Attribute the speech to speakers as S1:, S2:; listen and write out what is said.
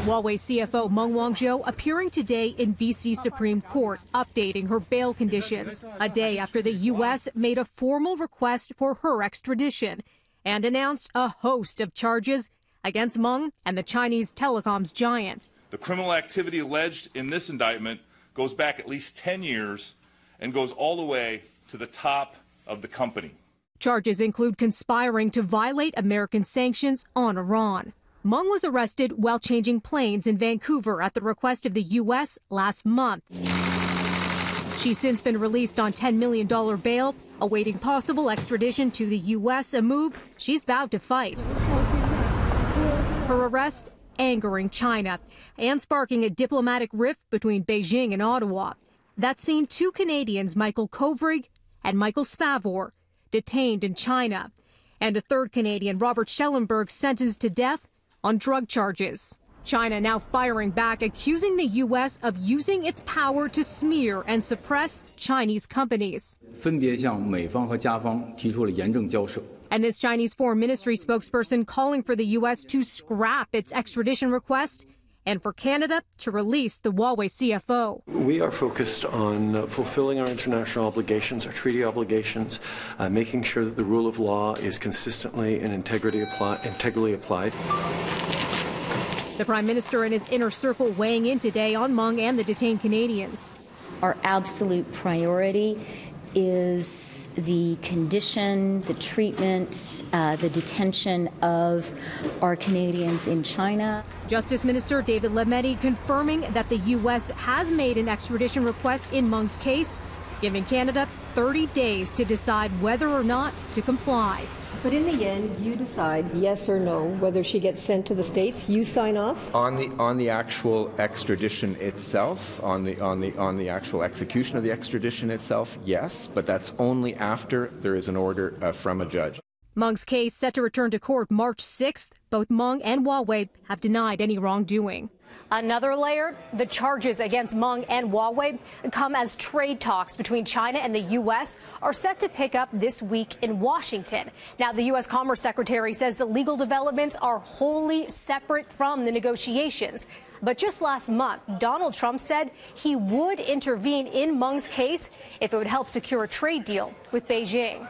S1: Huawei CFO Meng Wanzhou appearing today in BC Supreme Court, updating her bail conditions, a day after the U.S. made a formal request for her extradition and announced a host of charges against Meng and the Chinese telecoms giant.
S2: The criminal activity alleged in this indictment goes back at least 10 years and goes all the way to the top of the company.
S1: Charges include conspiring to violate American sanctions on Iran. Meng was arrested while changing planes in Vancouver at the request of the U.S. last month. She's since been released on $10 million bail, awaiting possible extradition to the U.S., a move she's vowed to fight. Her arrest angering China and sparking a diplomatic rift between Beijing and Ottawa. That's seen two Canadians, Michael Kovrig and Michael Spavor, detained in China, and a third Canadian, Robert Schellenberg, sentenced to death on drug charges. China now firing back, accusing the U.S. of using its power to smear and suppress Chinese companies.
S3: And
S1: this Chinese Foreign Ministry spokesperson calling for the U.S. to scrap its extradition request and for Canada to release the Huawei CFO.
S4: We are focused on fulfilling our international obligations, our treaty obligations, making sure that the rule of law is consistently and integrally applied.
S1: The Prime Minister and his inner circle weighing in today on Meng and the detained Canadians.
S5: Our absolute priority is the condition, the treatment, the detention of our Canadians in China.
S1: Justice Minister David Lametti confirming that the U.S. has made an extradition request in Meng's case, giving Canada 30 days to decide whether or not to comply.
S6: But in the end, you decide yes or no whether she gets sent to the States. You sign off
S7: on the actual extradition itself, on the actual execution of the extradition itself. Yes, but that's only after there is an order from a judge.
S1: Meng's case set to return to court March 6th. Both Meng and Huawei have denied any wrongdoing.
S8: Another layer, the charges against Meng and Huawei come as trade talks between China and the U.S. are set to pick up this week in Washington. Now, the U.S. Commerce Secretary says the legal developments are wholly separate from the negotiations. But just last month, Donald Trump said he would intervene in Meng's case if it would help secure a trade deal with Beijing.